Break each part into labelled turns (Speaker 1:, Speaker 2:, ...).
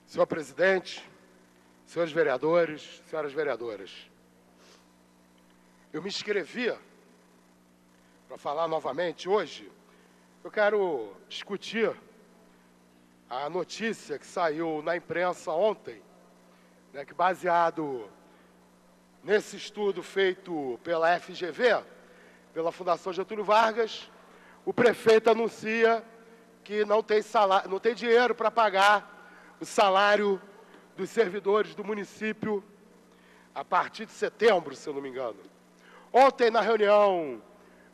Speaker 1: Senhor presidente, senhores vereadores, senhoras vereadoras, eu me inscrevi para falar novamente hoje. Eu quero discutir a notícia que saiu na imprensa ontem, que baseado nesse estudo feito pela FGV, pela Fundação Getúlio Vargas, o prefeito anuncia que não tem dinheiro para pagar o salário dos servidores do município a partir de setembro, se eu não me engano. Ontem, na reunião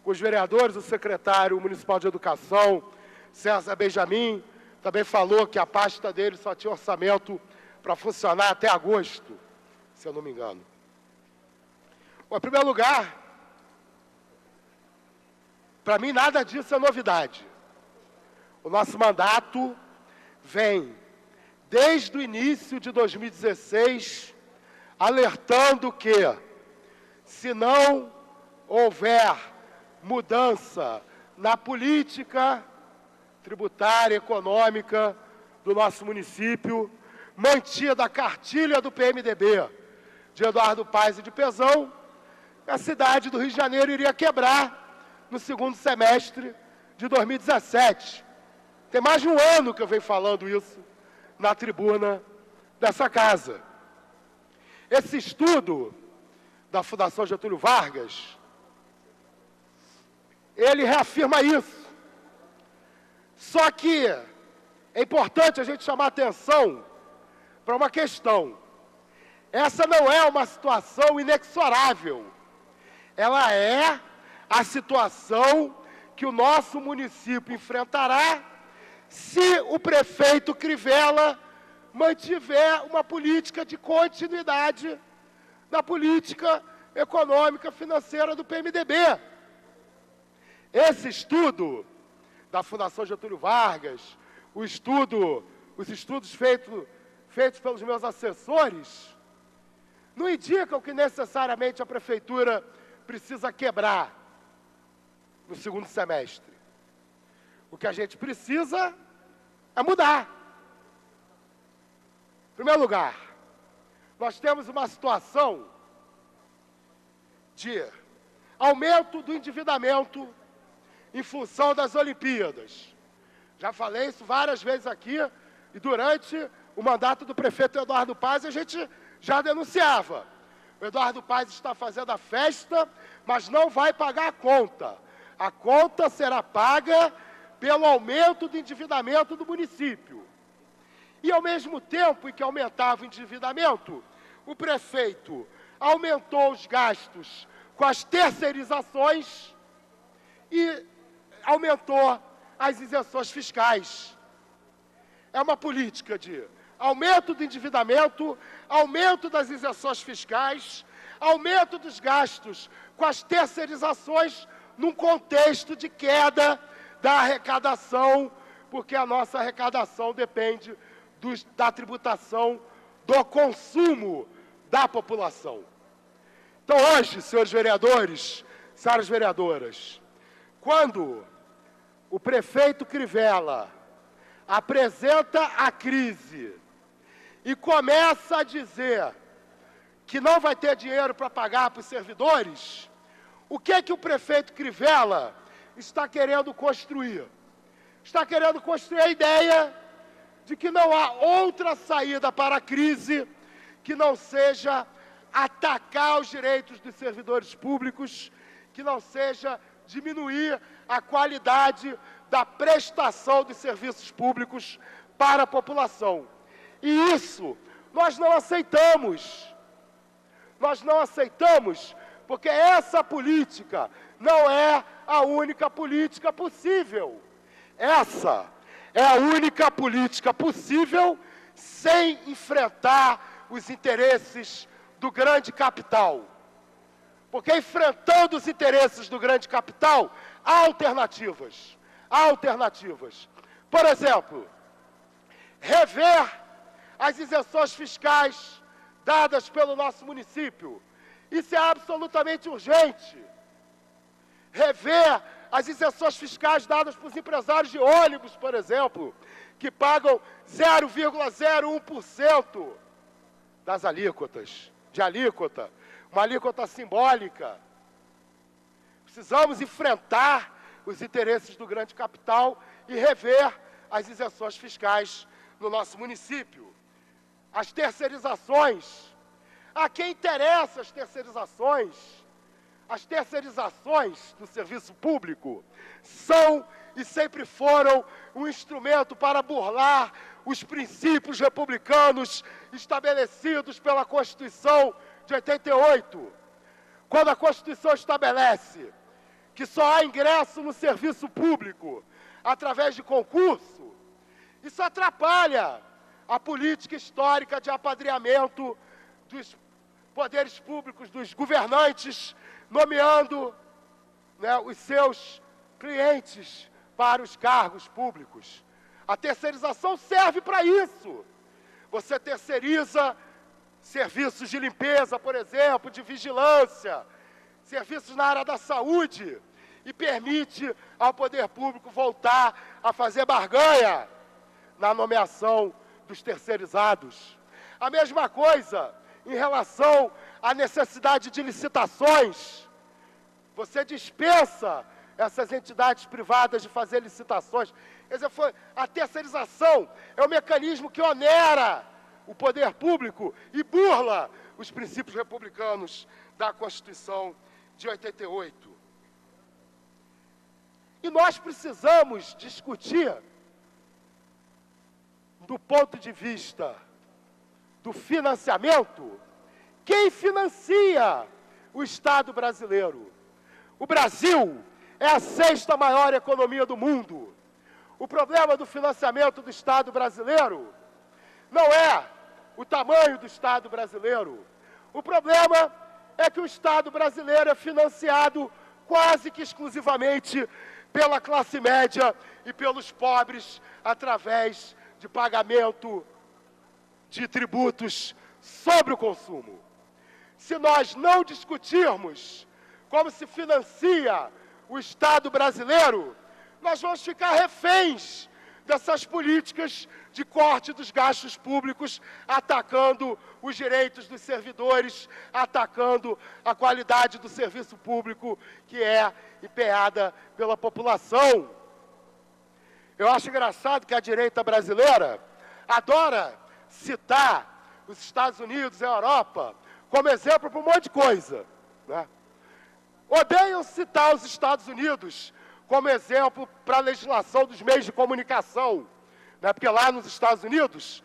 Speaker 1: com os vereadores, o secretário municipal de Educação, César Benjamin, também falou que a pasta dele só tinha orçamento para funcionar até agosto, se eu não me engano. Bom, em primeiro lugar, para mim nada disso é novidade. O nosso mandato vem desde o início de 2016, alertando que, se não houver mudança na política tributária, econômica do nosso município, mantida a cartilha do PMDB de Eduardo Paes e de Pezão, a cidade do Rio de Janeiro iria quebrar no segundo semestre de 2017. Tem mais de um ano que eu venho falando isso na tribuna dessa casa. Esse estudo da Fundação Getúlio Vargas, ele reafirma isso. Só que é importante a gente chamar atenção para uma questão. Essa não é uma situação inexorável. Ela é a situação que o nosso município enfrentará se o prefeito Crivella mantiver uma política de continuidade na política econômica financeira do PMDB. Esse estudo da Fundação Getúlio Vargas, os estudos feitos pelos meus assessores, não indicam que necessariamente a prefeitura precisa quebrar no segundo semestre. O que a gente precisa é mudar. Em primeiro lugar, nós temos uma situação de aumento do endividamento em função das Olimpíadas. Já falei isso várias vezes aqui, e durante o mandato do prefeito Eduardo Paes a gente já denunciava. O Eduardo Paes está fazendo a festa, mas não vai pagar a conta. A conta será paga pelo aumento do endividamento do município. E, ao mesmo tempo em que aumentava o endividamento, o prefeito aumentou os gastos com as terceirizações e aumentou as isenções fiscais. É uma política de aumento do endividamento, aumento das isenções fiscais, aumento dos gastos com as terceirizações, num contexto de queda da arrecadação, porque a nossa arrecadação depende da tributação do consumo da população. Então, hoje, senhores vereadores, senhoras vereadoras, quando o prefeito Crivella apresenta a crise e começa a dizer que não vai ter dinheiro para pagar para os servidores, o que é que o prefeito Crivella está querendo construir? Está querendo construir a ideia de que não há outra saída para a crise que não seja atacar os direitos dos servidores públicos, que não seja diminuir a qualidade da prestação dos serviços públicos para a população. E isso nós não aceitamos. Nós não aceitamos porque essa política não é a única política possível. Essa é a única política possível sem enfrentar os interesses do grande capital. Porque enfrentando os interesses do grande capital, há alternativas. Há alternativas. Por exemplo, rever as isenções fiscais dadas pelo nosso município. Isso é absolutamente urgente. Rever as isenções fiscais dadas para os empresários de ônibus, por exemplo, que pagam 0,01% das alíquotas, uma alíquota simbólica. Precisamos enfrentar os interesses do grande capital e rever as isenções fiscais no nosso município. As terceirizações. A quem interessa as terceirizações? As terceirizações do serviço público são e sempre foram um instrumento para burlar os princípios republicanos estabelecidos pela Constituição de 88. Quando a Constituição estabelece que só há ingresso no serviço público através de concurso, isso atrapalha a política histórica de apadrinhamento dos poderes públicos, dos governantes, nomeando, né, os seus clientes para os cargos públicos. A terceirização serve para isso. Você terceiriza serviços de limpeza, por exemplo, de vigilância, serviços na área da saúde, e permite ao poder público voltar a fazer barganha na nomeação dos terceirizados. A mesma coisa em relação à necessidade de licitações. Você dispensa essas entidades privadas de fazer licitações. Quer dizer, a terceirização é um mecanismo que onera o poder público e burla os princípios republicanos da Constituição de 88. E nós precisamos discutir, do ponto de vista do financiamento, quem financia o Estado brasileiro. O Brasil é a 6ª maior economia do mundo. O problema do financiamento do Estado brasileiro não é o tamanho do Estado brasileiro. O problema é que o Estado brasileiro é financiado quase que exclusivamente pela classe média e pelos pobres através de pagamento de tributos sobre o consumo. Se nós não discutirmos como se financia o Estado brasileiro, nós vamos ficar reféns dessas políticas de corte dos gastos públicos, atacando os direitos dos servidores, atacando a qualidade do serviço público que é empenhada pela população. Eu acho engraçado que a direita brasileira adora citar os Estados Unidos e a Europa como exemplo para um monte de coisa, né? Odeiam citar os Estados Unidos como exemplo para a legislação dos meios de comunicação, né? Porque lá nos Estados Unidos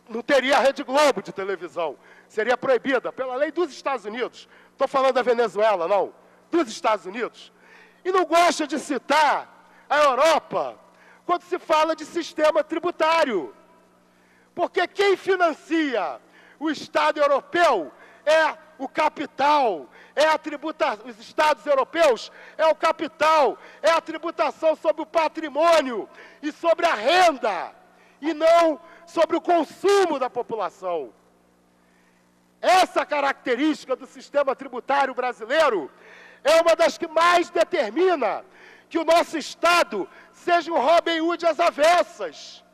Speaker 1: não teria a Rede Globo de televisão, seria proibida pela lei dos Estados Unidos. Estou falando da Venezuela, não, dos Estados Unidos. E não gosta de citar a Europa quando se fala de sistema tributário. Porque quem financia o Estado europeu é o capital, é a tributação, os Estados europeus é o capital, é a tributação sobre o patrimônio e sobre a renda, e não sobre o consumo da população. Essa característica do sistema tributário brasileiro é uma das que mais determina que o nosso Estado seja um Robin Hood às avessas.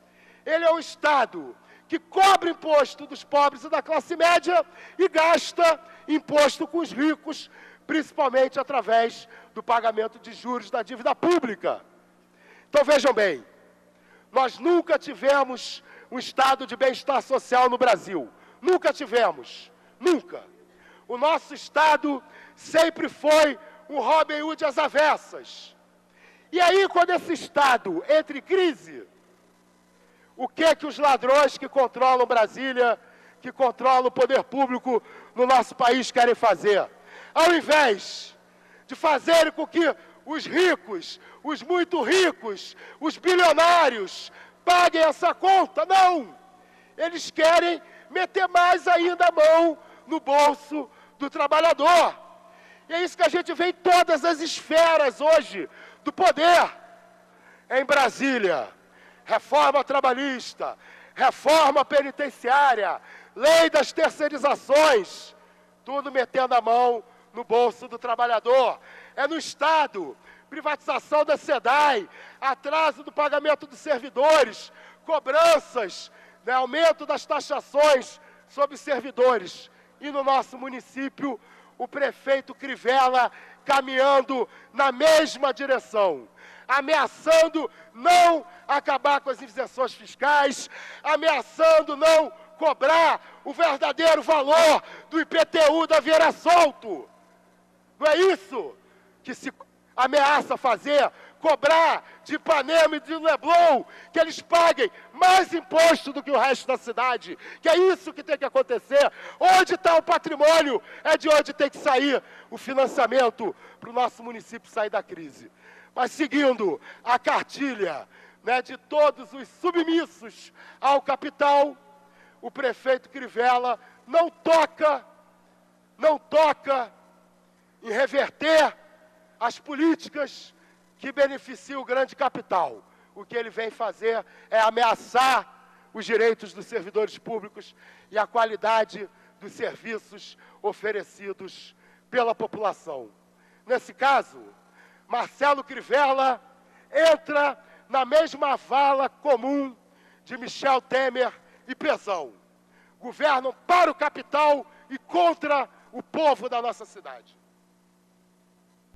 Speaker 1: Ele é um Estado que cobra imposto dos pobres e da classe média e gasta imposto com os ricos, principalmente através do pagamento de juros da dívida pública. Então vejam bem, nós nunca tivemos um estado de bem-estar social no Brasil. Nunca tivemos, nunca. O nosso Estado sempre foi um Robin Hood às avessas. E aí, quando esse Estado entra em crise, o que os ladrões que controlam Brasília, que controlam o poder público no nosso país querem fazer? Ao invés de fazerem com que os ricos, os muito ricos, os bilionários paguem essa conta, não! Eles querem meter mais ainda a mão no bolso do trabalhador. E é isso que a gente vê em todas as esferas hoje do poder. Em Brasília, reforma trabalhista, reforma penitenciária, lei das terceirizações, tudo metendo a mão no bolso do trabalhador. É no Estado, privatização da SEDAI, atraso do pagamento dos servidores, cobranças, né, aumento das taxações sobre servidores. E no nosso município, o prefeito Crivella caminhando na mesma direção, ameaçando não acabar com as isenções fiscais, ameaçando não cobrar o verdadeiro valor do IPTU da Vieira Solto. Não é isso que se ameaça fazer? Cobrar de Ipanema e de Leblon que eles paguem mais imposto do que o resto da cidade. Que é isso que tem que acontecer. Onde está o patrimônio é de onde tem que sair o financiamento para o nosso município sair da crise. Mas seguindo a cartilha, né, de todos os submissos ao capital, o prefeito Crivella não toca em reverter as políticas que beneficiam o grande capital. O que ele vem fazer é ameaçar os direitos dos servidores públicos e a qualidade dos serviços oferecidos pela população. Nesse caso, Marcelo Crivella entra na mesma vala comum de Michel Temer e Pezão. Governam para o capital e contra o povo da nossa cidade.